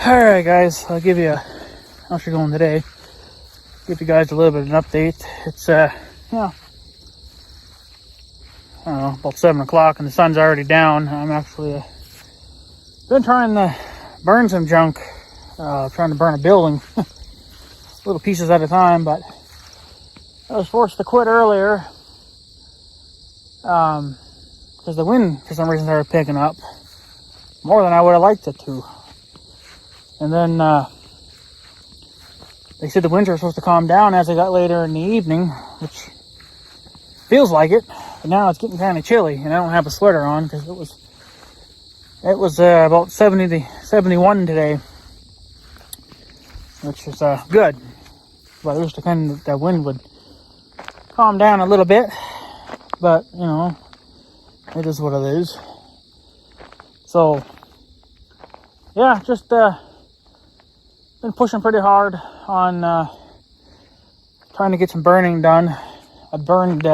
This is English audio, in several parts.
Alright guys, I'll give you how's she going today. Give you guys a little bit of an update. It's I don't know, about 7 o'clock and the sun's already down. I'm actually been trying to burn some junk, trying to burn a building little pieces at a time, but I was forced to quit earlier because the wind for some reason started picking up more than I would have liked it to. And then they said the winds were supposed to calm down as it got later in the evening, which feels like it. But now it's getting kind of chilly, and I don't have a sweater on because it was about 70 to 71 today, which is good. But I wish the wind would calm down a little bit. But you know, it is what it is. So yeah, just been pushing pretty hard on trying to get some burning done. I burned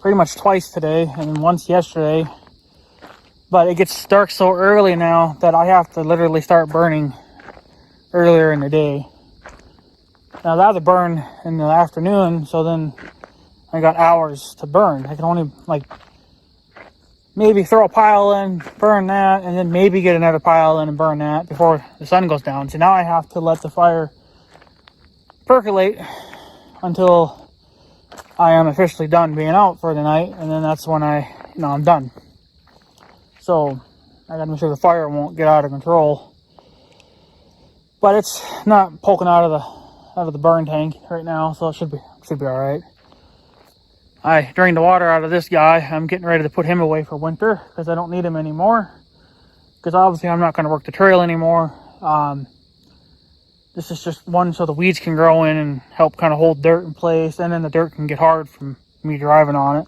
pretty much twice today and once yesterday. But it gets dark so early now that I have to literally start burning earlier in the day. Now that to burn in the afternoon, so then I got hours to burn. I can only maybe throw a pile in, burn that, and then maybe get another pile in and burn that before the sun goes down. So now I have to let the fire percolate until I am officially done being out for the night, and then that's when I'm done. So I gotta make sure the fire won't get out of control. But it's not poking out of the burn tank right now, so it should be all right. I drained the water out of this guy. I'm getting ready to put him away for winter because I don't need him anymore. Because obviously I'm not going to work the trail anymore. This is just one so the weeds can grow in and help kind of hold dirt in place, and then the dirt can get hard from me driving on it.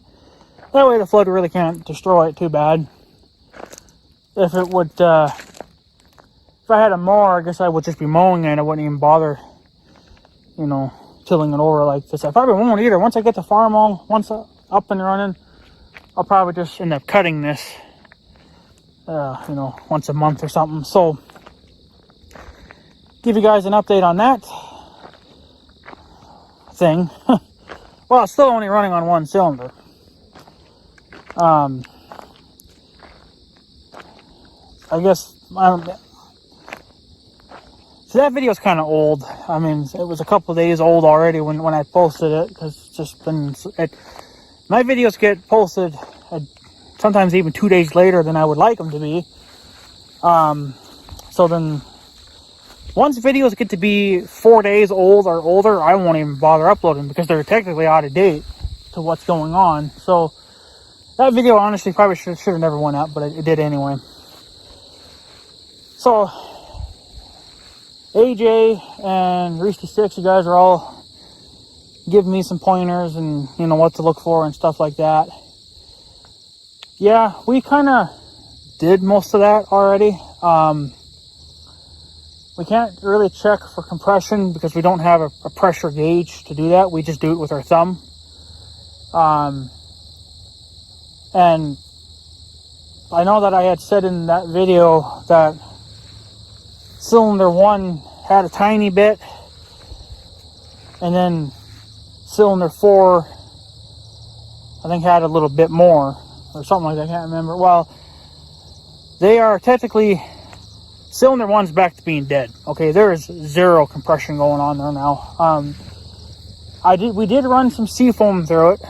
That way the flood really can't destroy it too bad. If it would, if I had a mower, I guess I would just be mowing it. I wouldn't even bother, tilling it over like this. I probably won't either. Once I get the farm all up and running, I'll probably just end up cutting this, once a month or something. So, give you guys an update on that thing. Well, it's still only running on one cylinder. I guess, so that video is kind of old. I mean, it was a couple of days old already when I posted it, because it's just been, my videos get posted sometimes even 2 days later than I would like them to be. So then, once videos get to be 4 days old or older, I won't even bother uploading because they're technically out of date to what's going on. So, that video honestly probably should have never went up, but it did anyway. So, AJ and Reesty6, you guys are all giving me some pointers and, what to look for and stuff like that. Yeah, we kind of did most of that already. We can't really check for compression because we don't have a pressure gauge to do that. We just do it with our thumb. And I know that I had said in that video that cylinder 1 had a tiny bit, and then cylinder 4 I think had a little bit more or something like that. I can't remember. Well, they are technically, cylinder 1's back to being dead. Okay, there is zero compression going on there now. We did run some seafoam through it.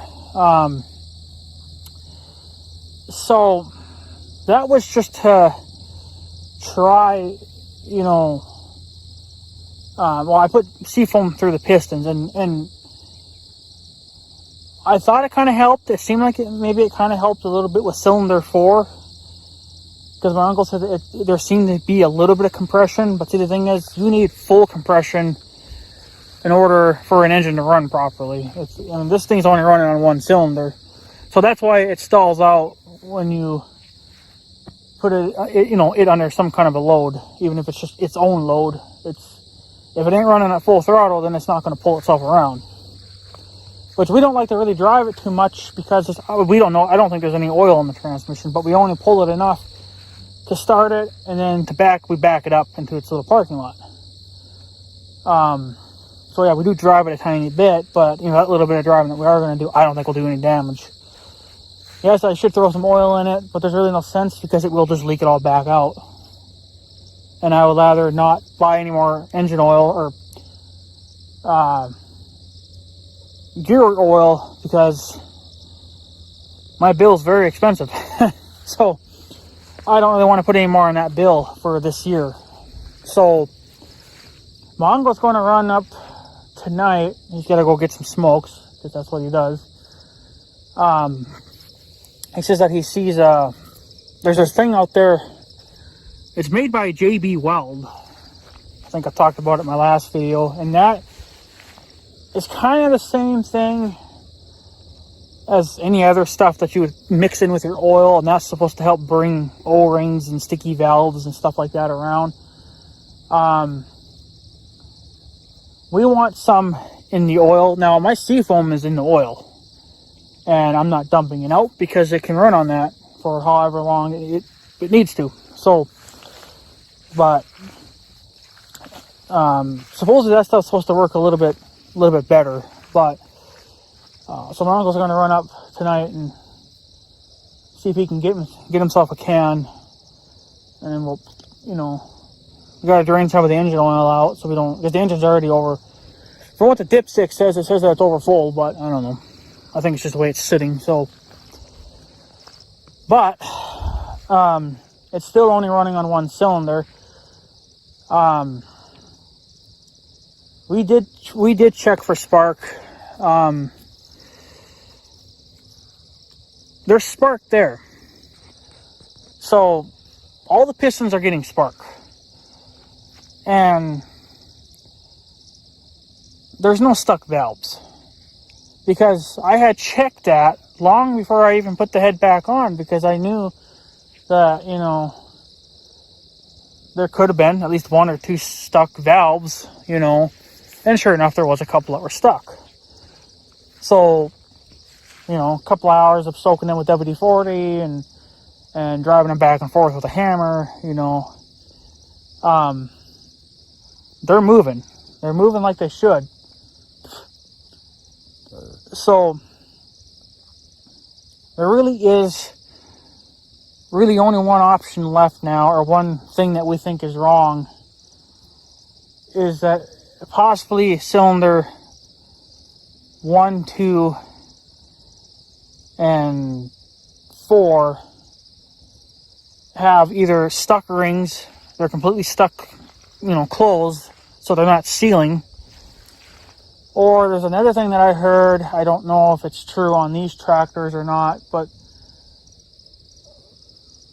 So that was just to try, I put seafoam through the pistons, and I thought it kind of helped. It seemed like it kind of helped a little bit with cylinder 4, because my uncle said there seemed to be a little bit of compression. But see, the thing is, you need full compression in order for an engine to run properly. This thing's only running on one cylinder, so that's why it stalls out when you put it under some kind of a load, even if it's just its own load. If it ain't running at full throttle, then it's not going to pull itself around. Which we don't like to really drive it too much because we don't know. I don't think there's any oil in the transmission, but we only pull it enough to start it, and then we back it up into its little parking lot. So yeah, we do drive it a tiny bit, but that little bit of driving that we are going to do, I don't think will do any damage. Yes, I should throw some oil in it, but there's really no sense because it will just leak it all back out. And I would rather not buy any more engine oil or gear oil because my bill's very expensive. So I don't really want to put any more on that bill for this year. So Mongo's going to run up tonight. He's got to go get some smokes because that's what he does. He says that he sees there's this thing out there. It's made by JB Weld. I think I talked about it in my last video, and that is kind of the same thing as any other stuff that you would mix in with your oil, and that's supposed to help bring O-rings and sticky valves and stuff like that around. We want some in the oil. Now, my Seafoam is in the oil, and I'm not dumping it out because it can run on that for however long it needs to. So, but supposedly that stuff's supposed to work a little bit better. But so my uncle's going to run up tonight and see if he can get himself a can, and then we'll, we got to drain some of the engine oil out so we don't, because the engine's already over. For what the dipstick says, it says that it's over full, but I don't know. I think it's just the way it's sitting. So, but it's still only running on one cylinder. We did check for spark. There's spark there. So all the pistons are getting spark. And there's no stuck valves. Because I had checked that long before I even put the head back on, because I knew that, there could have been at least one or two stuck valves, and sure enough, there was a couple that were stuck. So, a couple hours of soaking them with WD-40 and driving them back and forth with a hammer, they're moving. They're moving like they should. So, there really is only one option left now, or one thing that we think is wrong, is that possibly cylinder 1, 2, and 4 have either stuck rings, they're completely stuck, closed, so they're not sealing. Or there's another thing that I heard, I don't know if it's true on these tractors or not, but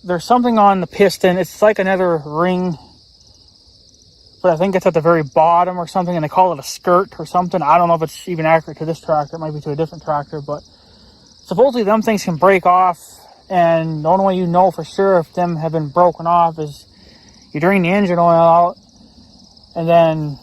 there's something on the piston, it's like another ring, but I think it's at the very bottom or something, and they call it a skirt or something. I don't know if it's even accurate to this tractor, it might be to a different tractor, but supposedly them things can break off, and the only way you know for sure if them have been broken off is you drain the engine oil out, and then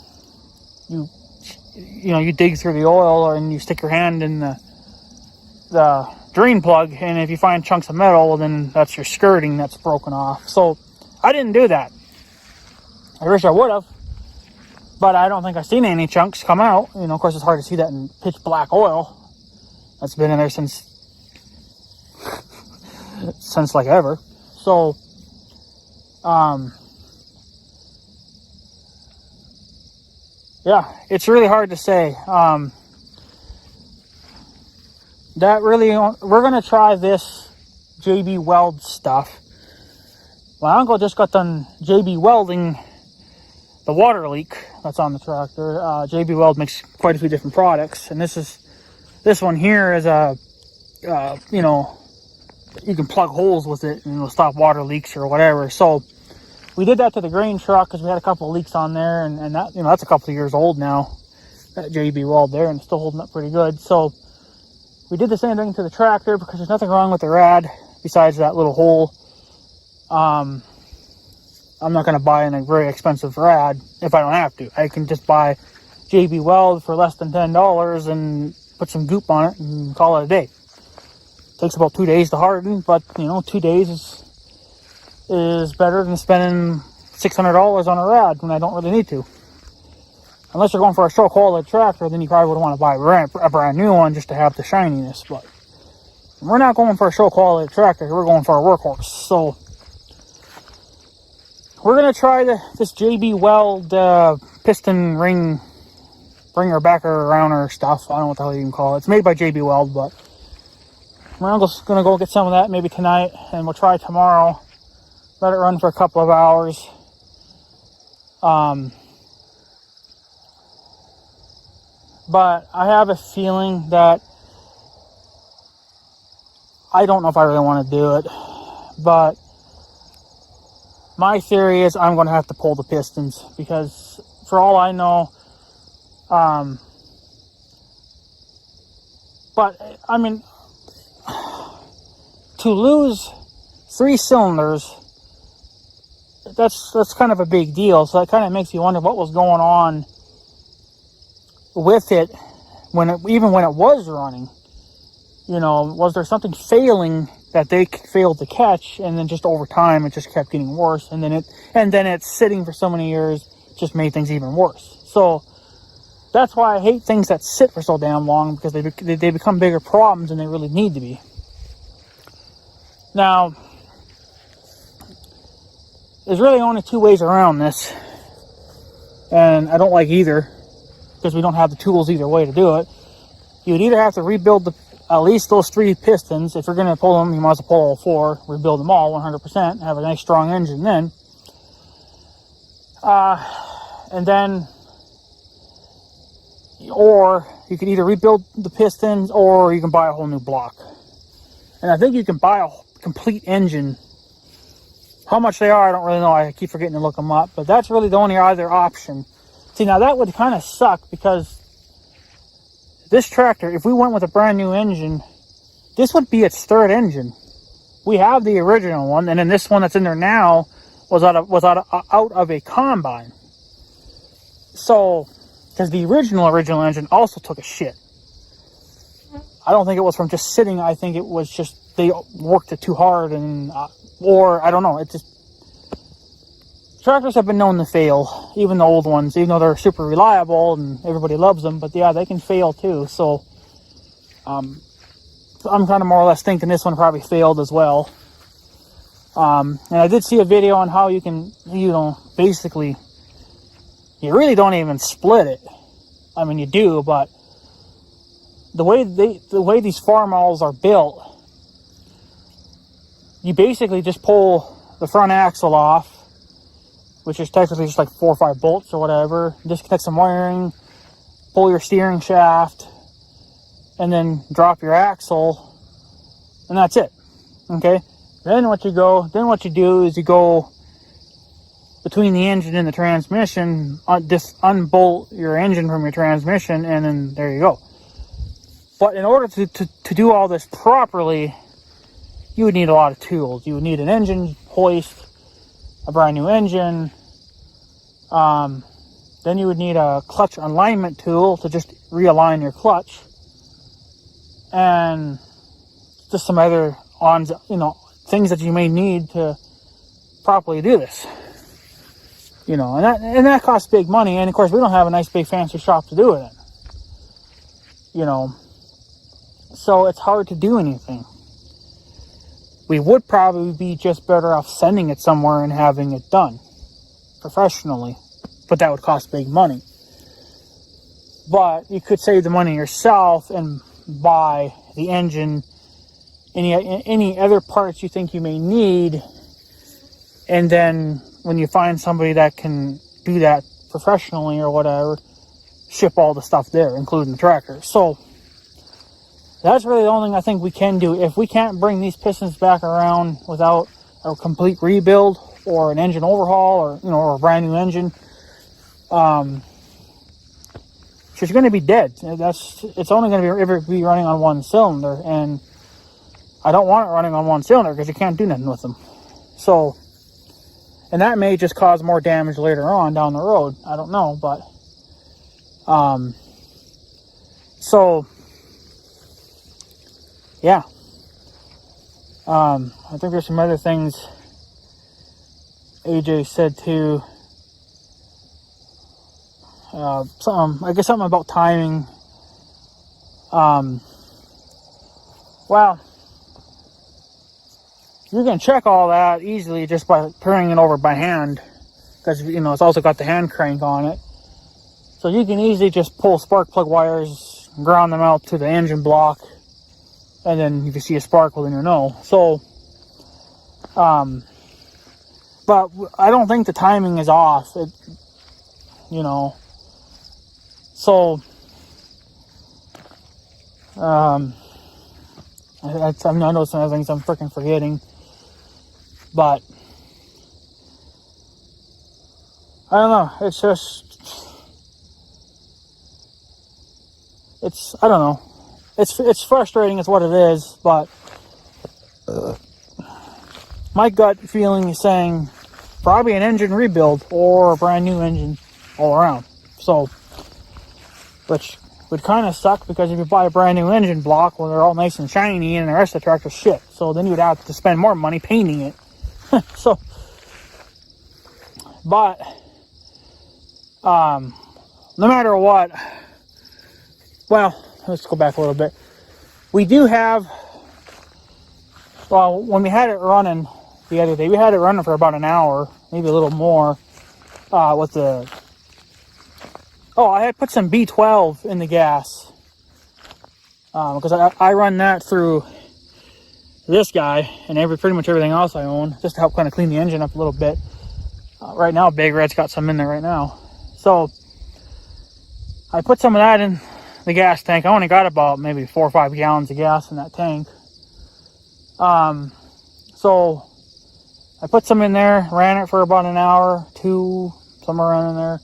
you dig through the oil, and you stick your hand in the drain plug, and if you find chunks of metal, well, then that's your skirting that's broken off. So I didn't do that. I wish I would have, but I don't think I've seen any chunks come out. Of course, it's hard to see that in pitch black oil that's been in there since like ever. So yeah, it's really hard to say. We're going to try this JB Weld stuff. My uncle just got done JB welding the water leak that's on the tractor. JB Weld makes quite a few different products, and this one here is you can plug holes with it and it'll stop water leaks or whatever. So we did that to the grain truck because we had a couple of leaks on there, and that, that's a couple of years old now, that JB Weld there, and it's still holding up pretty good. So we did the same thing to the tractor because there's nothing wrong with the rad besides that little hole. I'm not going to buy a very expensive rad if I don't have to. I can just buy JB Weld for less than $10 and put some goop on it and call it a day. Takes about 2 days to harden, but 2 days is better than spending $600 on a rad when I don't really need to. Unless you're going for a show quality tractor, then you probably would want to buy a brand new one just to have the shininess. But we're not going for a show quality tractor. We're going for a workhorse. So we're going to try this JB Weld piston ring bringer backer rounder stuff. I don't know what the hell you can call it. It's made by JB Weld, but we're just going to go get some of that maybe tonight, and we'll try tomorrow. Let it run for a couple of hours. But I have a feeling that I don't know if I really want to do it, but my theory is I'm going to have to pull the pistons, because for all I know, but I mean, to lose 3 cylinders, that's kind of a big deal. So that kind of makes you wonder what was going on with it even when it was running. You know, was there something failing that they failed to catch, and then just over time it just kept getting worse, and then it's sitting for so many years just made things even worse. So that's why I hate things that sit for so damn long, because they become bigger problems than they really need to be. Now, there's really only 2 ways around this, and I don't like either, because we don't have the tools either way to do it. You would either have to rebuild at least those 3 pistons. If you're going to pull them, you might as well pull all 4, rebuild them all 100%, have a nice strong engine then. And then, or you could either rebuild the pistons, or you can buy a whole new block. And I think you can buy a complete engine. How much they are, I don't really know. I keep forgetting to look them up, but that's really the only other option. See, now that would kind of suck, because this tractor, if we went with a brand new engine, this would be its 3rd engine. We have the original one, and then this one that's in there now was out of a combine. So, because the original engine also took a shit. I don't think it was from just sitting. I think it was just they worked it too hard, and or I don't know. It just, tractors have been known to fail, even the old ones, even though they're super reliable and everybody loves them. But yeah, they can fail too. So I'm kind of more or less thinking this one probably failed as well. And I did see a video on how you can, basically, you really don't even split it. I mean, you do, but the way these farm-alls are built, you basically just pull the front axle off, which is technically just like 4 or 5 bolts or whatever, disconnect some wiring, pull your steering shaft, and then drop your axle, and that's it. Okay? Then what you do is you go between the engine and the transmission, unbolt your engine from your transmission, and then there you go. But in order to do all this properly, you would need a lot of tools. You would need an engine hoist, a brand new engine. Then you would need a clutch alignment tool to just realign your clutch, and just some other things that you may need to properly do this. And that costs big money. And of course, we don't have a nice big fancy shop to do it in. So it's hard to do anything. We would probably be just better off sending it somewhere and having it done professionally, but that would cost big money. But you could save the money yourself and buy the engine, any other parts you think you may need, and then when you find somebody that can do that professionally or whatever, ship all the stuff there, including the tractor. So that's really the only thing I think we can do. If we can't bring these pistons back around without a complete rebuild or an engine overhaul, or a brand new engine, she's going to be dead. It's only going to ever be running on 1 cylinder, and I don't want it running on 1 cylinder because you can't do nothing with them. So, and that may just cause more damage later on down the road. I don't know, but so yeah. I think there's some other things AJ said too. Something about timing. Well, you can check all that easily just by turning it over by hand, because it's also got the hand crank on it. So you can easily just pull spark plug wires, ground them out to the engine block, and then if you see a spark, well, then you know. So, but I don't think the timing is off. So, I know some other things I'm freaking forgetting, but I don't know. I don't know. It's frustrating is what it is, but my gut feeling is saying probably an engine rebuild or a brand new engine all around. So, which would kind of suck, because if you buy a brand new engine block, well, they're all nice and shiny and the rest of the tractor's shit. So then you would have to spend more money painting it. So, but no matter what, well, let's go back a little bit. We do have, well, when we had it running the other day, we had it running for about an hour, maybe a little more, with the, I had put some B12 in the gas, because I run that through this guy and pretty much everything else I own, just to help kind of clean the engine up a little bit. Right now, Big Red's got some in there right now. So I put some of that in the gas tank. I only got about maybe 4 or 5 gallons of gas in that tank. So I put some in there, ran it for about an hour, 2, somewhere around in there.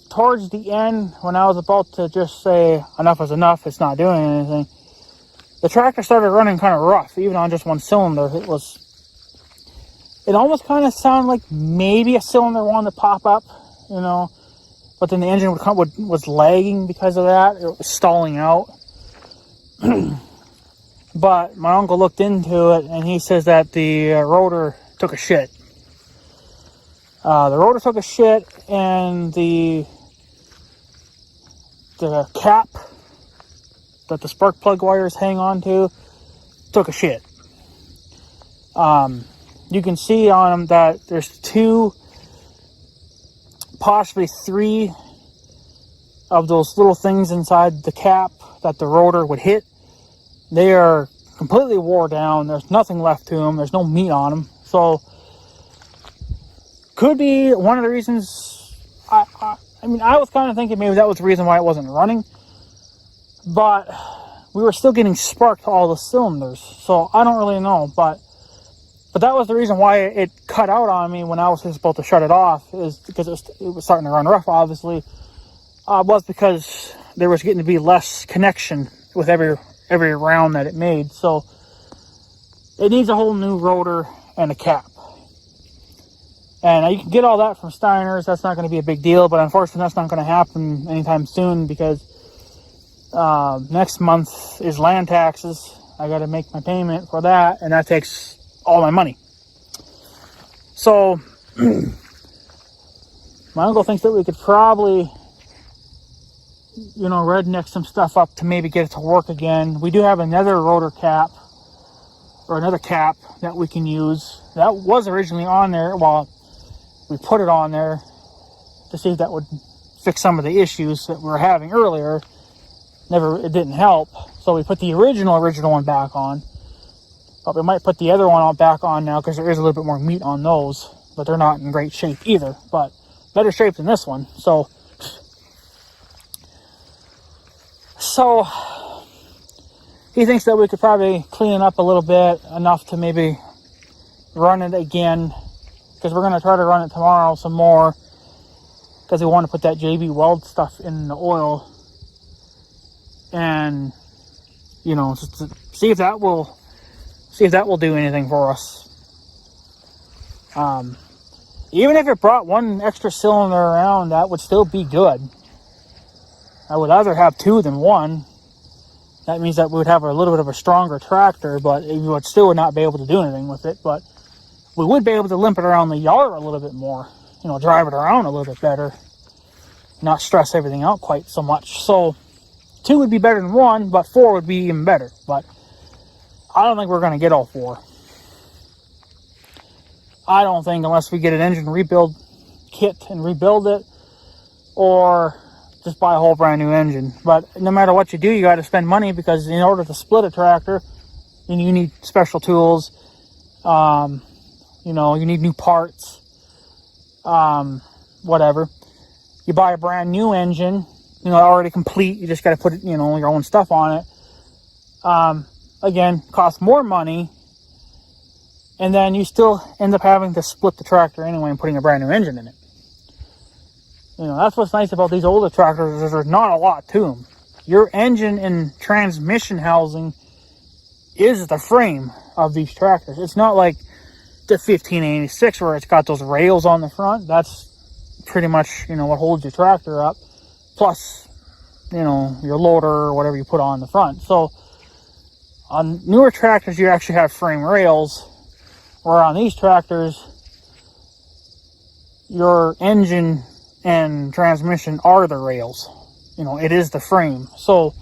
Towards the end, when I was about to just say enough is enough, it's not doing anything, the tractor started running kind of rough, even on just one cylinder. It almost kind of sounded like maybe a cylinder wanted to pop up, but then the engine was lagging because of that. It was stalling out. But my uncle looked into it, and he says that the rotor took a shit. The rotor took a shit, and the cap that the spark plug wires hang on to took a shit. You can see on them that there's 2, possibly 3 of those little things inside the cap that the rotor would hit. They are completely wore down. There's nothing left to them. There's no meat on them. So, could be one of the reasons. I was kind of thinking maybe that was the reason why it wasn't running. But we were still getting spark to all the cylinders. So, I don't really know. But that was the reason why it cut out on me when I was supposed to shut it off, is because it was starting to run rough, obviously. Was because there was getting to be less connection with every round that it made. So it needs a whole new rotor and a cap. And you can get all that from Steiner's. That's not going to be a big deal, but unfortunately that's not going to happen anytime soon, because next month is land taxes. I got to make my payment for that, and that takes all my money. So my uncle thinks that we could probably redneck some stuff up to maybe get it to work again. We do have another rotor cap, or another cap that we can use. That was originally on there. Well, we put it on there to see if that would fix some of the issues that we were having earlier. It didn't help. So we put the original one back on. But we might put the other one back on now, because there is a little bit more meat on those. But they're not in great shape either. But better shape than this one. So he thinks that we could probably clean it up a little bit, enough to maybe run it again, because we're going to try to run it tomorrow some more, because we want to put that JB Weld stuff in the oil, and just to see if that will do anything for us. Even if it brought one extra cylinder around, that would still be good. I would rather have 2 than 1. That means that we would have a little bit of a stronger tractor, but it would not be able to do anything with it. But we would be able to limp it around the yard a little bit more, drive it around a little bit better, not stress everything out quite so much. So 2 would be better than 1, but 4 would be even better. But I don't think we're going to get all 4. I don't think, unless we get an engine rebuild kit and rebuild it, or just buy a whole brand new engine. But no matter what you do, you got to spend money, because in order to split a tractor, you need special tools. You need new parts. Whatever. You buy a brand new engine, already complete. You just got to put, your own stuff on it. Again, costs more money. And then you still end up having to split the tractor anyway and putting a brand new engine in it. That's what's nice about these older tractors, is there's not a lot to them. Your engine and transmission housing is the frame of these tractors. It's not like the 1586 where it's got those rails on the front. That's pretty much, what holds your tractor up. Plus, your loader or whatever you put on the front. So on newer tractors, you actually have frame rails, where on these tractors, your engine and transmission are the rails. It is the frame. So,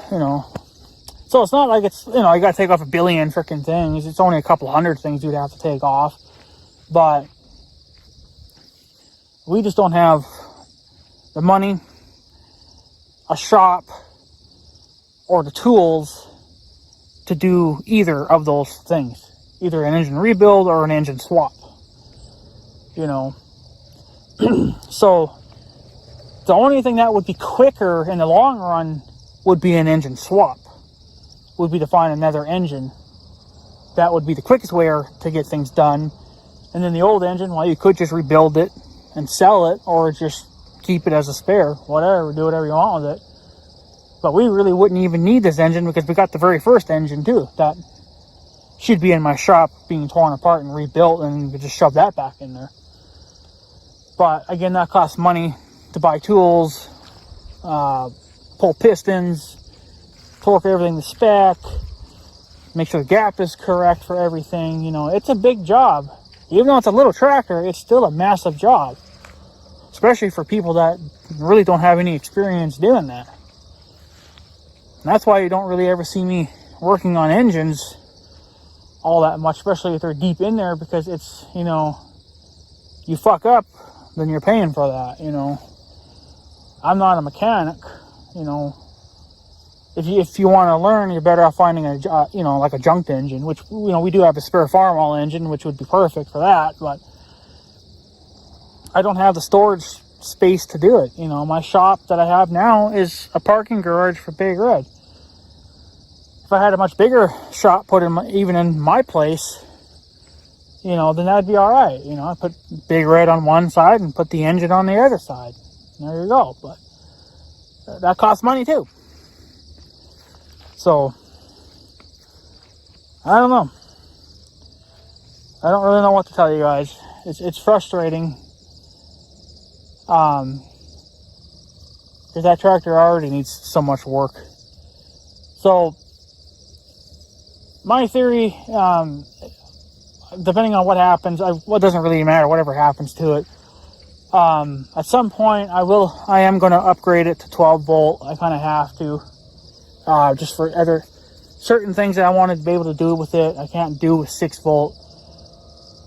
so it's not like it's, you got to take off a billion freaking things. It's only a couple hundred things you'd have to take off. But we just don't have the money, a shop, or the tools to do either of those things. Either an engine rebuild or an engine swap. So the only thing that would be quicker in the long run would be an engine swap. Would be to find another engine. That would be the quickest way to get things done. And then the old engine, well, you could just rebuild it and sell it, or just keep it as a spare. Whatever, do whatever you want with it. But we really wouldn't even need this engine, because we got the very first engine too. That should be in my shop being torn apart and rebuilt, and you could just shove that back in there. But again, that costs money to buy tools, pull pistons, torque everything to spec, make sure the gap is correct for everything. It's a big job. Even though it's a little tractor, it's still a massive job. Especially for people that really don't have any experience doing that. And that's why you don't really ever see me working on engines all that much, especially if they're deep in there, because it's, you fuck up, then you're paying for that. I'm not a mechanic. If you want to learn, you're better off finding like a junked engine, which, we do have a spare Farmall engine, which would be perfect for that, but I don't have the storage space to do it. My shop that I have now is a parking garage for Big Red. If I had a much bigger shop put even in my place, then that'd be all right. I put Big Red on one side and put the engine on the other side. There you go. But that costs money too. So, I don't know. I don't really know what to tell you guys. It's frustrating. Because that tractor already needs so much work. So, my theory, depending on what happens, what doesn't really matter, whatever happens to it. At some point, I am going to upgrade it to 12 volt. I kind of have to, just for other certain things that I wanted to be able to do with it. I can't do with 6 volt.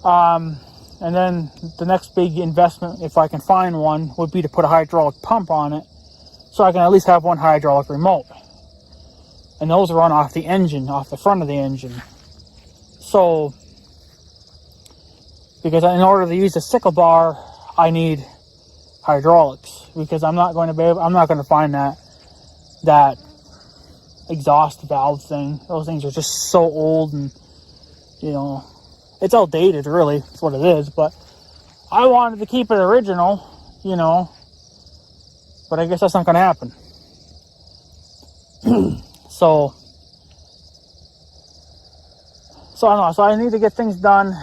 And then the next big investment, if I can find one, would be to put a hydraulic pump on it, so I can at least have one hydraulic remote. And those run off the engine, off the front of the engine. So, because in order to use the sickle bar, I need hydraulics, because I'm not going to find that exhaust valve thing. Those things are just so old, and it's outdated, really. That's what it is. But I wanted to keep it original, but I guess that's not going to happen. So I don't know. So I need to get things done.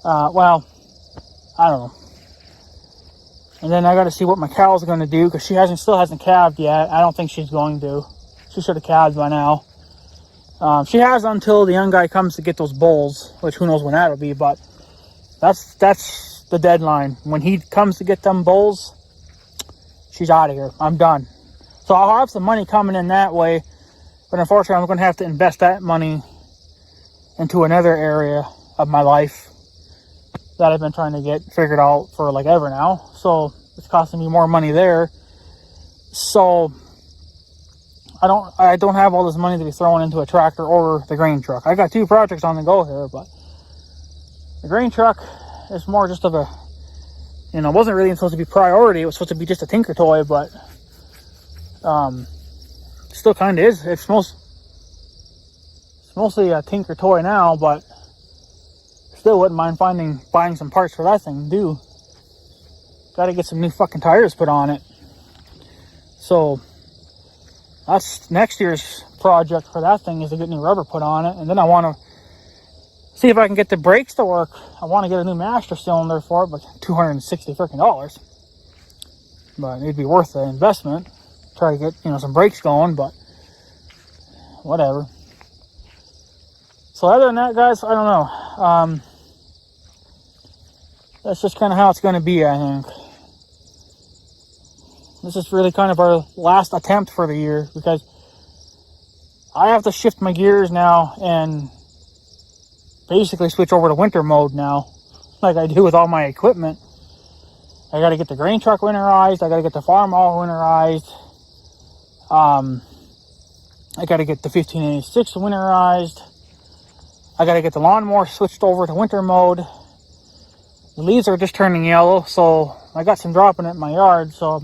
Well, I don't know. And then I got to see what my cow's going to do, because she still hasn't calved yet. I don't think she's going to. She should have calved by now. She has until the young guy comes to get those bulls, which who knows when that'll be, but that's the deadline. When he comes to get them bulls, she's out of here. I'm done. So I'll have some money coming in that way, but unfortunately I'm going to have to invest that money into another area of my life that I've been trying to get figured out for like ever now. So it's costing me more money there. So I don't have all this money to be throwing into a tractor or the grain truck. I got 2 projects on the go here, but the grain truck is more just of a, it wasn't really supposed to be priority. It was supposed to be just a tinker toy, but still kind of is. It's mostly a tinker toy now, but still wouldn't mind buying some parts for that thing too. Got to get some new fucking tires put on it. So that's next year's project for that thing, is to get new rubber put on it. And then I want to see if I can get the brakes to work. I want to get a new master cylinder for it, but $260 freaking. But it'd be worth the investment. Try to get, some brakes going, but whatever. So other than that, guys, I don't know. That's just kind of how it's going to be, I think. This is really kind of our last attempt for the year, because I have to shift my gears now and basically switch over to winter mode now, like I do with all my equipment. I got to get the grain truck winterized. I got to get the farm all winterized. I got to get the 1586 winterized. I got to get the lawnmower switched over to winter mode. The leaves are just turning yellow, so I got some dropping in my yard, so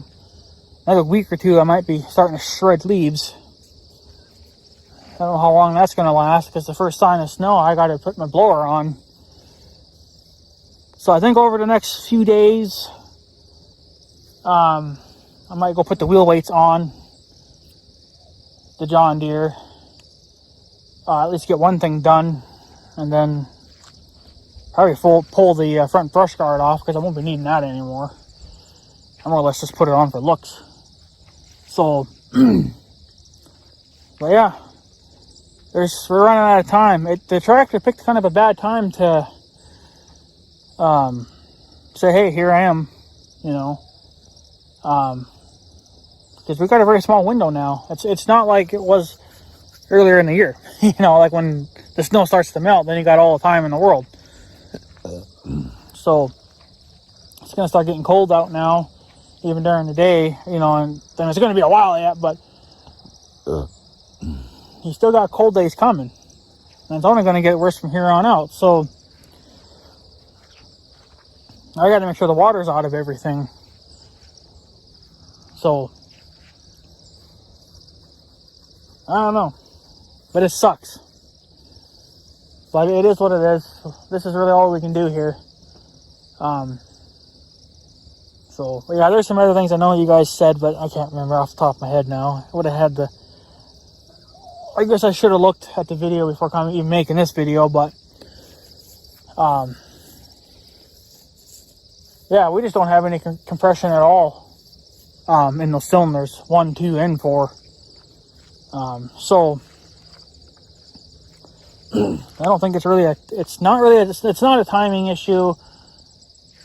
another week or two I might be starting to shred leaves. I don't know how long that's going to last, because the first sign of snow I got to put my blower on. So I think over the next few days I might go put the wheel weights on the John Deere, at least get one thing done, and then probably pull the front brush guard off, because I won't be needing that anymore. I more or less just put it on for looks. So, but yeah, we're running out of time. The tractor picked kind of a bad time to say, hey, here I am, because we've got a very small window now. It's not like it was earlier in the year, like when the snow starts to melt, then you got all the time in the world. So it's going to start getting cold out now, even during the day, and then it's going to be a while yet, but you still got cold days coming, and it's only going to get worse from here on out. So I got to make sure the water's out of everything. So I don't know, but it sucks. But it is what it is. This is really all we can do here. So, yeah, there's some other things I know you guys said, but I can't remember off the top of my head now. I would have had I guess I should have looked at the video before even making this video, but, yeah, we just don't have any compression at all, in those cylinders, 1, 2, and 4. So I don't think it's not a timing issue.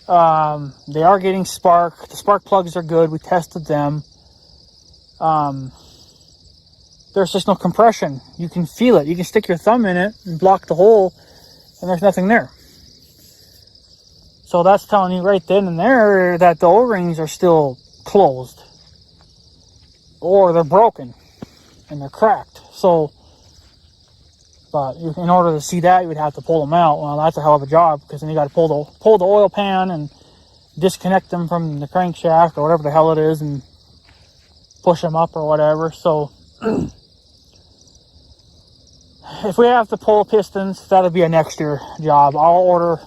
They are getting spark. The spark plugs are good. We tested them. There's just no compression. You can feel it. You can stick your thumb in it and block the hole, and there's nothing there. So that's telling you right then and there that the O-rings are still closed, or they're broken and they're cracked. So, but in order to see that, you would have to pull them out. Well, that's a hell of a job, because then you got to pull the oil pan and disconnect them from the crankshaft or whatever the hell it is, and push them up or whatever. So if we have to pull pistons, that'll be a next year job. I'll order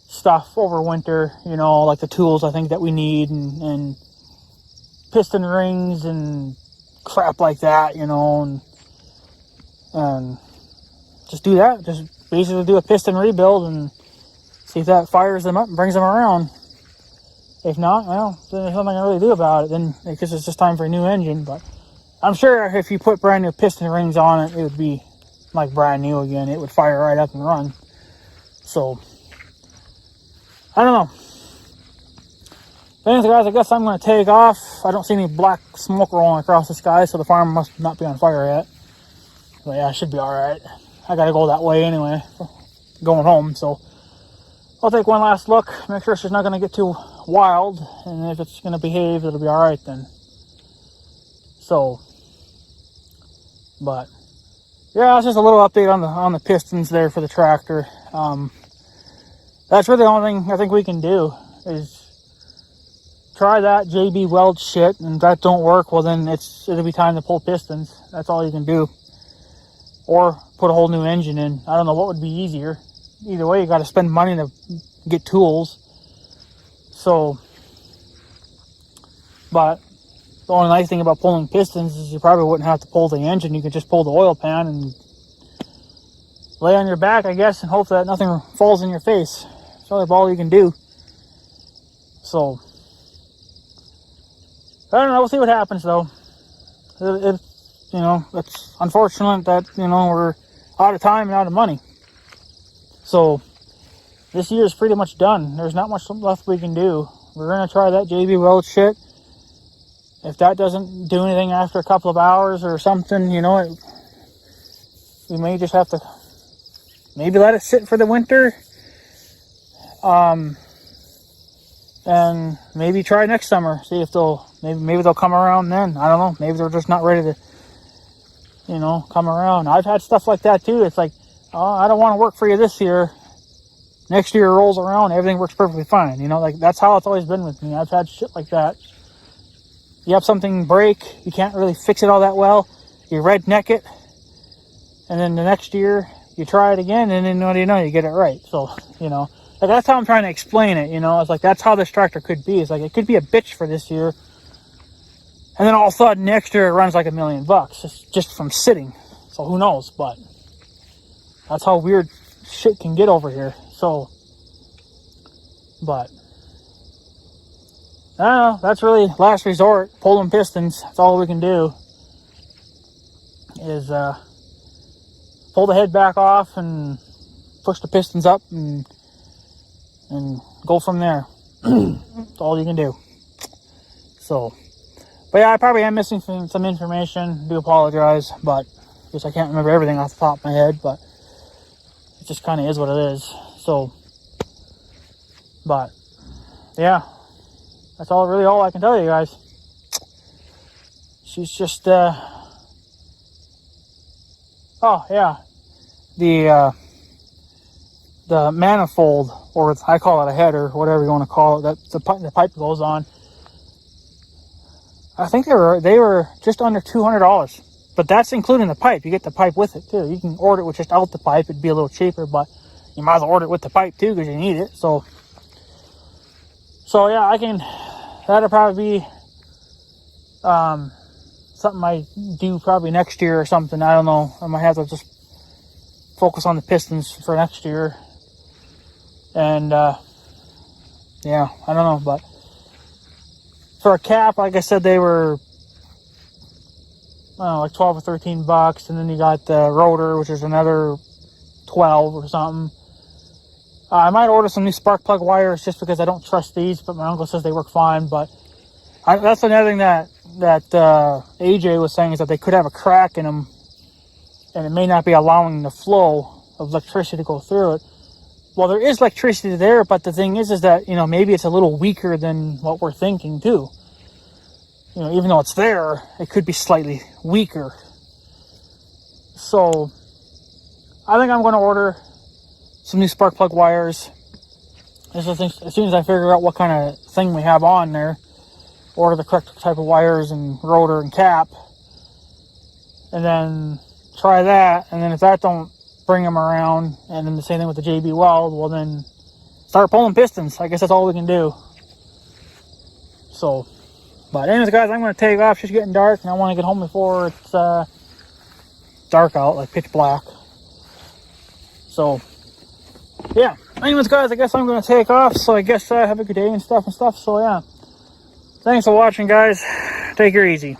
stuff over winter, like the tools I think that we need, and piston rings and crap like that, and just do that. Just basically do a piston rebuild and see if that fires them up and brings them around. If not, well, then there's nothing I can really do about it. Then I guess it's just time for a new engine. But I'm sure if you put brand new piston rings on it, it would be like brand new again. It would fire right up and run. So, I don't know. But anyways, guys, I guess I'm going to take off. I don't see any black smoke rolling across the sky, so the farm must not be on fire yet. But yeah, I should be alright. I got to go that way anyway, going home. So, I'll take one last look, make sure she's not going to get too wild. And if it's going to behave, it'll be alright then. So, but yeah, it's just a little update on the pistons there for the tractor. That's really the only thing I think we can do is try that JB Weld shit, and if that don't work, well then it'll be time to pull pistons. That's all you can do. Or put a whole new engine in. I don't know what would be easier. Either way, you got to spend money to get tools. So, but the only nice thing about pulling pistons is you probably wouldn't have to pull the engine. You could just pull the oil pan and lay on your back, I guess, and hope that nothing falls in your face. That's really all you can do. So, I don't know. We'll see what happens, though. You know, it's unfortunate that, you know, we're out of time and out of money. So, this year is pretty much done. There's not much left we can do. We're going to try that JB Weld shit. If that doesn't do anything after a couple of hours or something, you know, we may just have to maybe let it sit for the winter. And maybe try next summer. See if maybe they'll come around then. I don't know. Maybe they're just not ready to, you know, come around. I've had stuff like that too. It's like, oh, I don't want to work for you this year. Next year rolls around, everything works perfectly fine. You know, like that's how it's always been with me. I've had shit like that. You have something break, you can't really fix it all that well. You redneck it, and then the next year you try it again, and then what do you know, you get it right. So, you know, like that's how I'm trying to explain it. You know, it's like that's how this tractor could be. It's like it could be a bitch for this year, and then all of a sudden next year it runs like $1 million just from sitting. So who knows? But that's how weird shit can get over here. So, but I don't know. That's really last resort. Pulling pistons. That's all we can do. Is pull the head back off and push the pistons up and go from there. That's all you can do. So, but yeah, I probably am missing some information. Do apologize, but because I can't remember everything off the top of my head, but it just kind of is what it is. So, but yeah, that's all I can tell you guys. She's just oh yeah, the manifold, or I call it a header, whatever you want to call it, that the pipe goes on. I think they were just under $200, but that's including the pipe. You get the pipe with it too. You can order it with just out the pipe; it'd be a little cheaper, but you might as well order it with the pipe too because you need it. So yeah, that'll probably be something I do probably next year or something. I don't know. I might have to just focus on the pistons for next year. And yeah, I don't know, but for a cap, like I said, they were I don't know, like $12 or $13, and then you got the rotor, which is another 12 or something. I might order some new spark plug wires just because I don't trust these, but my uncle says they work fine. But that's another thing that AJ was saying, is that they could have a crack in them, and it may not be allowing the flow of electricity to go through it. Well, there is electricity there, but the thing is that, you know, maybe it's a little weaker than what we're thinking too. You know, even though it's there, it could be slightly weaker. So, I think I'm going to order some new spark plug wires. As soon as I figure out what kind of thing we have on there, order the correct type of wires and rotor and cap, and then try that. And then if that don't bring them around, and then the same thing with the JB Weld, well then start pulling pistons. I guess that's all we can do. So, but anyways, guys, I'm going to take off. It's just getting dark, and I want to get home before it's dark out, like pitch black. So, yeah. Anyways, guys, I guess I'm going to take off. So I guess have a good day and stuff. So, yeah. Thanks for watching, guys. Take her easy.